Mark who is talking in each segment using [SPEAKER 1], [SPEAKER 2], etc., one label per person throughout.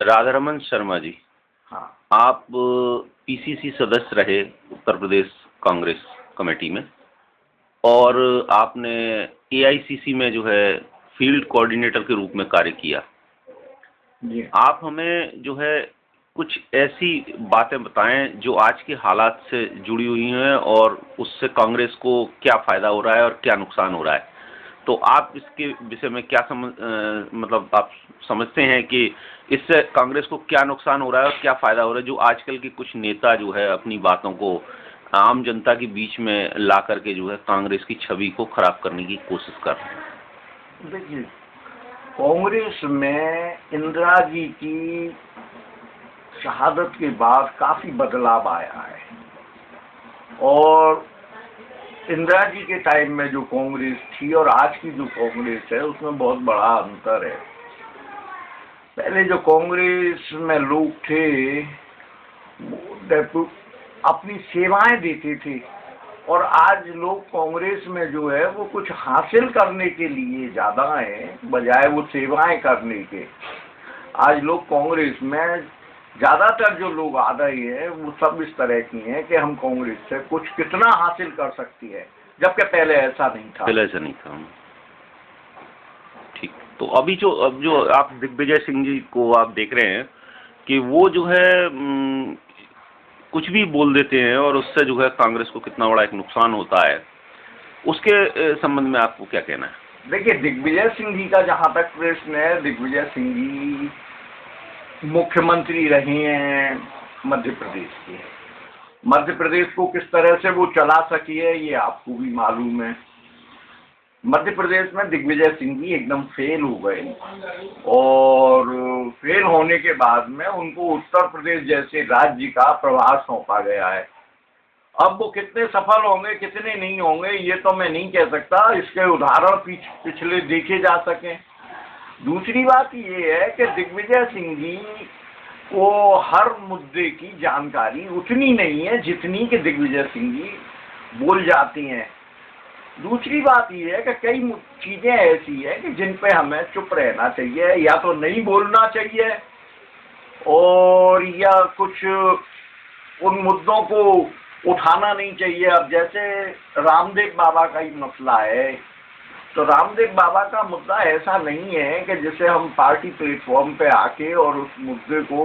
[SPEAKER 1] राधारमण शर्मा जी,
[SPEAKER 2] हाँ।
[SPEAKER 1] आप पीसीसी सदस्य रहे उत्तर प्रदेश कांग्रेस कमेटी में, और आपने एआईसीसी में जो है फील्ड कोऑर्डिनेटर के रूप में कार्य किया
[SPEAKER 2] जी।
[SPEAKER 1] आप हमें जो है कुछ ऐसी बातें बताएं जो आज के हालात से जुड़ी हुई हैं और उससे कांग्रेस को क्या फायदा हो रहा है और क्या नुकसान हो रहा है। तो आप इसके विषय में क्या मतलब आप समझते हैं कि इससे कांग्रेस को क्या नुकसान हो रहा है और क्या फायदा हो रहा है, जो आजकल के कुछ नेता जो है अपनी बातों को आम जनता के बीच में ला करके जो है कांग्रेस की छवि को खराब करने की कोशिश कर रहे हैं।
[SPEAKER 2] देखिए, कांग्रेस में इंदिरा जी की शहादत के बाद काफी बदलाव आया है, और इंदिरा जी के टाइम में जो कांग्रेस थी और आज की जो कांग्रेस है उसमें बहुत बड़ा अंतर है। पहले जो कांग्रेस में लोग थे वो अपनी सेवाएं देते थे, और आज लोग कांग्रेस में जो है वो कुछ हासिल करने के लिए ज्यादा है बजाय वो सेवाएं करने के। आज लोग कांग्रेस में ज्यादातर जो लोग आ रहे हैं वो सब इस तरह की हैं कि हम कांग्रेस से कुछ कितना हासिल कर सकती है, जबकि पहले ऐसा नहीं था।
[SPEAKER 1] पहले ऐसा नहीं था। ठीक, तो अब जो आप दिग्विजय सिंह जी को आप देख रहे हैं कि वो जो है कुछ भी बोल देते हैं और उससे जो है कांग्रेस को कितना बड़ा एक नुकसान होता है, उसके संबंध में आपको क्या कहना है?
[SPEAKER 2] देखिए, दिग्विजय सिंह जी का जहां तक प्रश्न है, दिग्विजय सिंह जी मुख्यमंत्री रहे हैं मध्य प्रदेश के। मध्य प्रदेश को किस तरह से वो चला सकी है ये आपको भी मालूम है। मध्य प्रदेश में दिग्विजय सिंह जी एकदम फेल हो गए, और फेल होने के बाद में उनको उत्तर प्रदेश जैसे राज्य का प्रभार सौंपा गया है। अब वो कितने सफल होंगे कितने नहीं होंगे ये तो मैं नहीं कह सकता, इसके उदाहरण पिछले देखे जा सकें। दूसरी बात ये है कि दिग्विजय सिंह जी को हर मुद्दे की जानकारी उतनी नहीं है जितनी कि दिग्विजय सिंह जी बोल जाती हैं। दूसरी बात यह है कि कई चीजें ऐसी है कि जिन पे हमें चुप रहना चाहिए, या तो नहीं बोलना चाहिए, और या कुछ उन मुद्दों को उठाना नहीं चाहिए। अब जैसे रामदेव बाबा का ही मसला है, तो रामदेव बाबा का मुद्दा ऐसा नहीं है कि जिसे हम पार्टी प्लेटफॉर्म पे आके और उस मुद्दे को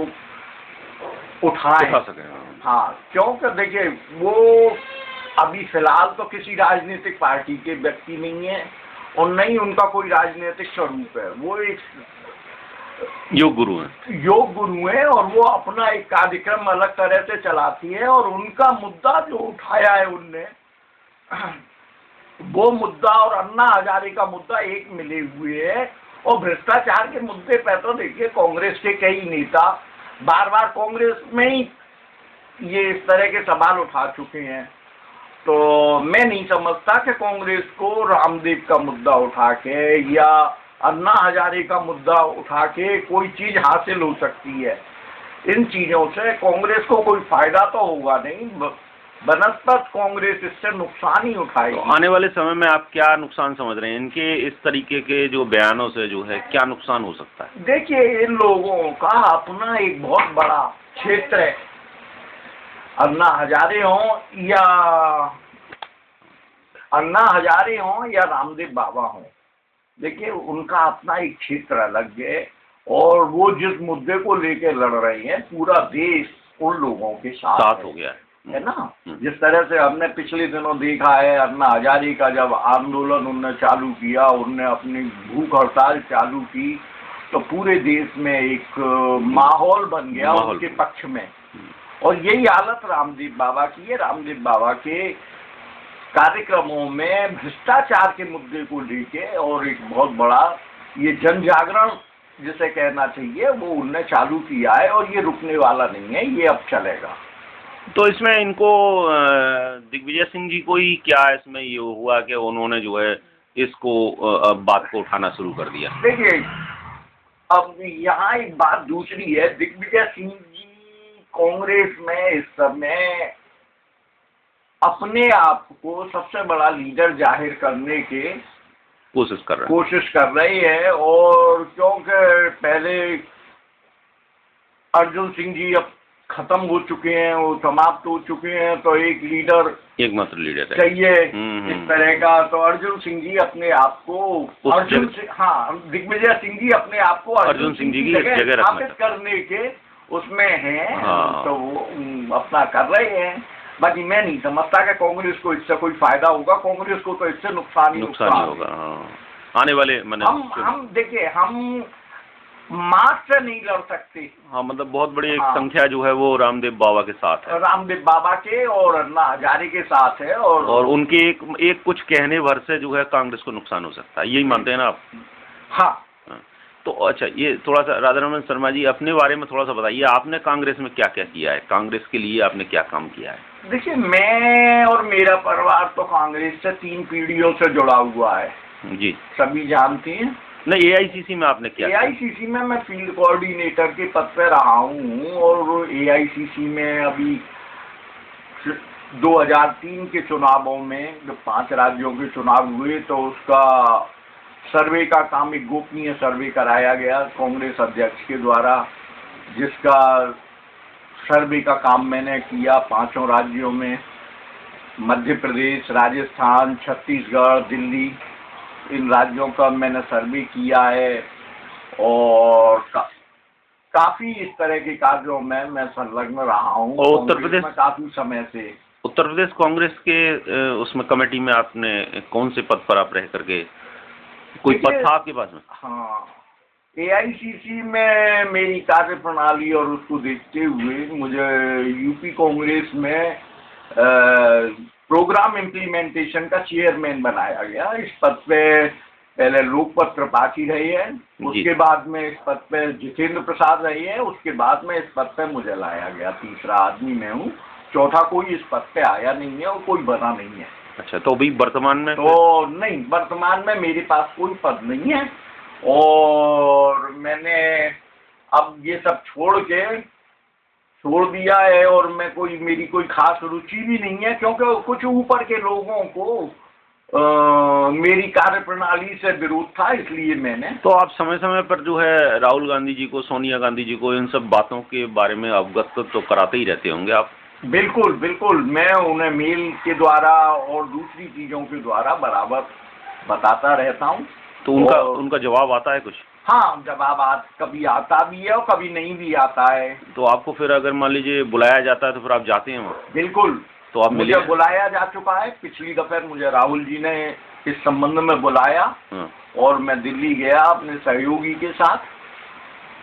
[SPEAKER 2] उठा सकें। हाँ, क्योंकि देखिए वो अभी फिलहाल तो किसी राजनीतिक पार्टी के व्यक्ति नहीं है और नहीं उनका कोई राजनीतिक स्वरूप है। वो एक योग गुरु है और वो अपना एक कार्यक्रम अलग तरह से चलाती है, और उनका मुद्दा जो उठाया है उनने, वो मुद्दा और अन्ना हजारे का मुद्दा एक मिले हुए है। और भ्रष्टाचार के मुद्दे पर तो देखिए कांग्रेस के कई नेता बार बार कांग्रेस में ही ये इस तरह के सवाल उठा चुके हैं। तो मैं नहीं समझता कि कांग्रेस को रामदेव का मुद्दा उठा के या अन्ना हजारे का मुद्दा उठा के कोई चीज हासिल हो सकती है। इन चीजों से कांग्रेस को कोई फायदा तो होगा नहीं, बनस्पत कांग्रेस इससे नुकसान ही उठाएगी।
[SPEAKER 1] तो आने वाले समय में आप क्या नुकसान समझ रहे हैं इनके इस तरीके के जो बयानों से, जो है क्या नुकसान हो सकता है?
[SPEAKER 2] देखिए, इन लोगों का अपना एक बहुत बड़ा क्षेत्र है, अन्ना हजारे हों या रामदेव बाबा हों। देखिए, उनका अपना एक क्षेत्र अलग है, और वो जिस मुद्दे को लेकर लड़ रहे हैं पूरा देश उन लोगों के साथ
[SPEAKER 1] हो गया
[SPEAKER 2] है ना। जिस तरह से हमने पिछले दिनों देखा है, अन्ना हजारे का जब आंदोलन उनने चालू किया, उनने अपनी भूख हड़ताल चालू की, तो पूरे देश में एक माहौल बन गया उनके पक्ष में। और यही हालत रामदेव बाबा की है। रामदेव बाबा के कार्यक्रमों में भ्रष्टाचार के मुद्दे को लेके और एक बहुत बड़ा ये जन जागरण जिसे कहना चाहिए वो उनने चालू किया है, और ये रुकने वाला नहीं है, ये अब चलेगा।
[SPEAKER 1] तो इसमें इनको दिग्विजय सिंह जी को ही क्या इसमें ये हुआ कि उन्होंने जो है इसको बात को उठाना शुरू कर दिया?
[SPEAKER 2] देखिए, अब यहाँ एक बात दूसरी है, दिग्विजय सिंह जी कांग्रेस में इस समय अपने आप को सबसे बड़ा लीडर जाहिर करने के कोशिश कर रहे हैं, और क्योंकि पहले अर्जुन सिंह जी अब खत्म हो चुके हैं, वो समाप्त हो चुके हैं, तो एक लीडर,
[SPEAKER 1] एकमात्र लीडर है
[SPEAKER 2] चाहिए इस तरह का। तो अर्जुन सिंह जी अपने आप को दिग्विजय सिंह जी अपने आप को अर्जुन सिंह जी की जगह स्थापित करने के उसमें हैं।
[SPEAKER 1] हाँ।
[SPEAKER 2] तो वो अपना कर रहे हैं। बाकी मैं नहीं समझता कि कांग्रेस को इससे कोई फायदा होगा। कांग्रेस को तो इससे नुकसान ही
[SPEAKER 1] होगा। हाँ। आने वाले
[SPEAKER 2] हम देखिए, हम मार्च से नहीं लड़ सकते।
[SPEAKER 1] हाँ, मतलब बहुत बड़ी एक संख्या जो है वो रामदेव बाबा के साथ है,
[SPEAKER 2] रामदेव बाबा के और अन्ना हजारे के साथ है, और
[SPEAKER 1] उनके एक कुछ कहने भर से जो है कांग्रेस को नुकसान हो सकता है, यही मानते हैं ना आप?
[SPEAKER 2] हाँ।
[SPEAKER 1] तो अच्छा, ये थोड़ा सा राधारमण शर्मा जी अपने बारे में थोड़ा सा बताइए, आपने कांग्रेस में क्या क्या किया है, कांग्रेस के लिए आपने क्या काम किया है?
[SPEAKER 2] देखिए, मैं और मेरा परिवार तो कांग्रेस से 3 पीढ़ियों से जुड़ा हुआ है
[SPEAKER 1] जी,
[SPEAKER 2] सभी जानते हैं।
[SPEAKER 1] नहीं, एआईसीसी में आपने क्या?
[SPEAKER 2] एआईसीसी में मैं फील्ड कोऑर्डिनेटर के पद पे रहा हूँ, और एआईसीसी में अभी 2003 के चुनावों में जब 5 राज्यों के चुनाव हुए तो उसका सर्वे का काम, एक गोपनीय सर्वे कराया गया कांग्रेस अध्यक्ष के द्वारा, जिसका सर्वे का काम मैंने किया 5 राज्यों में, मध्य प्रदेश, राजस्थान, छत्तीसगढ़, दिल्ली, इन राज्यों का मैंने सर्वे किया है। और काफी इस तरह के कार्यों में मैं संलग्न रहा हूँ।
[SPEAKER 1] और उत्तर प्रदेश में
[SPEAKER 2] काफी समय से,
[SPEAKER 1] उत्तर प्रदेश कांग्रेस के उसमें कमेटी में आपने कौन से पद पर आप रह करके, कोई पद था आपके पास में?
[SPEAKER 2] हाँ, एआईसीसी में मेरी कार्य प्रणाली और उसको देखते हुए मुझे यूपी कांग्रेस में प्रोग्राम इम्प्लीमेंटेशन का चेयरमैन बनाया गया। इस पद पे पहले लोकपत त्रिपाठी रहे हैं, उसके बाद में इस पद पे जितेंद्र प्रसाद रहे हैं, उसके बाद में इस पद पे मुझे लाया गया। तीसरा आदमी मैं हूँ, चौथा कोई इस पद पे आया नहीं है और कोई बना नहीं है।
[SPEAKER 1] अच्छा, तो अभी वर्तमान में
[SPEAKER 2] तो नहीं, वर्तमान में मेरे पास कोई पद नहीं है, और मैंने अब ये सब छोड़ दिया है, और मेरी कोई खास रुचि भी नहीं है, क्योंकि कुछ ऊपर के लोगों को मेरी कार्य प्रणाली से विरोध था, इसलिए मैंने।
[SPEAKER 1] तो आप समय समय पर जो है राहुल गांधी जी को, सोनिया गांधी जी को, इन सब बातों के बारे में अवगत तो कराते ही रहते होंगे आप?
[SPEAKER 2] बिल्कुल बिल्कुल, मैं उन्हें मेल के द्वारा और दूसरी चीजों के द्वारा बराबर बताता रहता हूँ।
[SPEAKER 1] तो उनका जवाब आता है कुछ?
[SPEAKER 2] हाँ, जवाब कभी आता भी है और कभी नहीं भी आता है।
[SPEAKER 1] तो आपको फिर अगर मान लीजिए बुलाया जाता है तो फिर आप जाते हैं वहाँ?
[SPEAKER 2] बिल्कुल।
[SPEAKER 1] तो आप
[SPEAKER 2] मुझे बुलाया जा चुका है, पिछली दफे मुझे राहुल जी ने इस संबंध में बुलाया, और मैं दिल्ली गया अपने सहयोगी के साथ।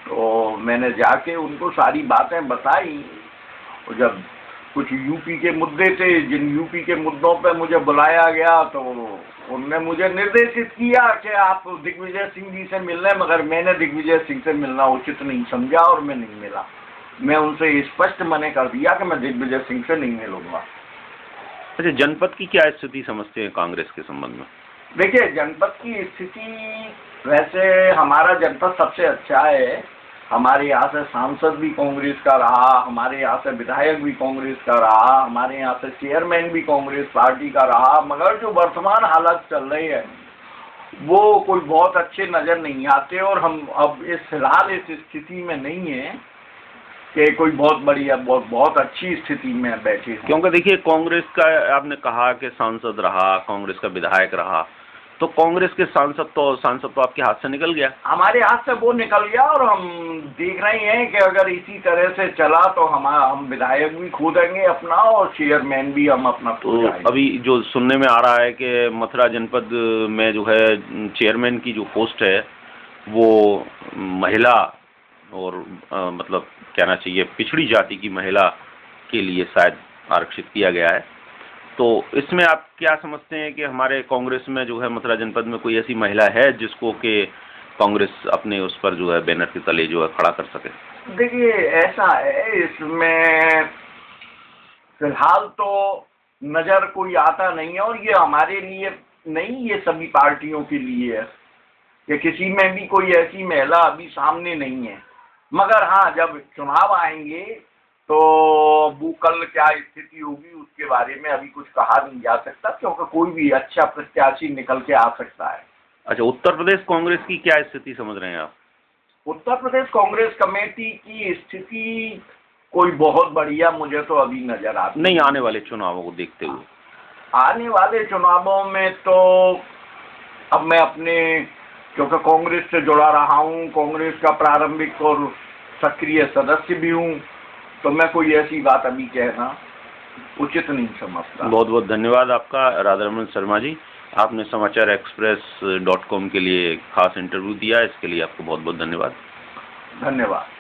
[SPEAKER 2] तो मैंने जाके उनको सारी बातें बताई, और जब कुछ यूपी के मुद्दे थे, जिन यूपी के मुद्दों पे मुझे बुलाया गया, तो उनने मुझे निर्देशित किया कि आप दिग्विजय सिंह जी से मिलना है, मगर मैंने दिग्विजय सिंह से मिलना उचित नहीं समझा और मैं नहीं मिला। मैं उनसे स्पष्ट मना कर दिया कि मैं दिग्विजय सिंह से नहीं मिलूंगा।
[SPEAKER 1] अच्छा, जनपद की क्या स्थिति समझते हैं कांग्रेस के संबंध में?
[SPEAKER 2] देखिए, जनपद की स्थिति, वैसे हमारा जनपद सबसे अच्छा है। हमारे यहाँ से सांसद भी कांग्रेस का रहा, हमारे यहाँ से विधायक भी कांग्रेस का रहा, हमारे यहाँ से चेयरमैन भी कांग्रेस पार्टी का रहा, मगर जो वर्तमान हालत चल रही है वो कोई बहुत अच्छे नज़र नहीं आते, और हम अब फिलहाल इस स्थिति में नहीं है कि कोई बहुत बढ़िया, बहुत अच्छी स्थिति में बैठे हैं।
[SPEAKER 1] क्योंकि देखिए, कांग्रेस का आपने कहा कि सांसद रहा, कांग्रेस का विधायक रहा, तो कांग्रेस के सांसद तो आपके हाथ से निकल गया।
[SPEAKER 2] हमारे हाथ से वो निकल गया, और हम देख रहे हैं कि अगर इसी तरह से चला तो हम विधायक भी खो देंगे अपना, और चेयरमैन भी हम अपना खो जाएंगे।
[SPEAKER 1] तो अभी जो सुनने में आ रहा है कि मथुरा जनपद में जो है चेयरमैन की जो पोस्ट है वो महिला, और मतलब कहना चाहिए पिछड़ी जाति की महिला के लिए शायद आरक्षित किया गया है। तो इसमें आप क्या समझते हैं कि हमारे कांग्रेस में जो है मथुरा जनपद में कोई ऐसी महिला है जिसको कि कांग्रेस अपने उस पर जो है बैनर के तले जो है खड़ा कर सके?
[SPEAKER 2] देखिए, ऐसा है, इसमें फिलहाल तो नज़र कोई आता नहीं है, और ये हमारे लिए नहीं, ये सभी पार्टियों के लिए है कि किसी में भी कोई ऐसी महिला अभी सामने नहीं है। मगर हाँ, जब चुनाव आएंगे तो वो कल क्या स्थिति होगी उसके बारे में अभी कुछ कहा नहीं जा सकता, क्योंकि कोई भी अच्छा प्रत्याशी निकल के आ सकता है।
[SPEAKER 1] अच्छा, उत्तर प्रदेश कांग्रेस की क्या स्थिति समझ रहे हैं आप?
[SPEAKER 2] उत्तर प्रदेश कांग्रेस कमेटी की स्थिति कोई बहुत बढ़िया मुझे तो अभी नजर आती
[SPEAKER 1] नहीं, आने वाले चुनावों को देखते हुए।
[SPEAKER 2] आने वाले चुनावों में तो अब मैं अपने, क्योंकि कांग्रेस से जुड़ा रहा हूं, कांग्रेस का प्रारंभिक और सक्रिय सदस्य भी हूं, तो मैं कोई ऐसी बात अभी कहना उचित नहीं समझता।
[SPEAKER 1] बहुत बहुत धन्यवाद आपका राधारमण शर्मा जी, आपने समाचार एक्सप्रेस.com के लिए खास इंटरव्यू दिया, इसके लिए आपको बहुत बहुत धन्यवाद।
[SPEAKER 2] धन्यवाद।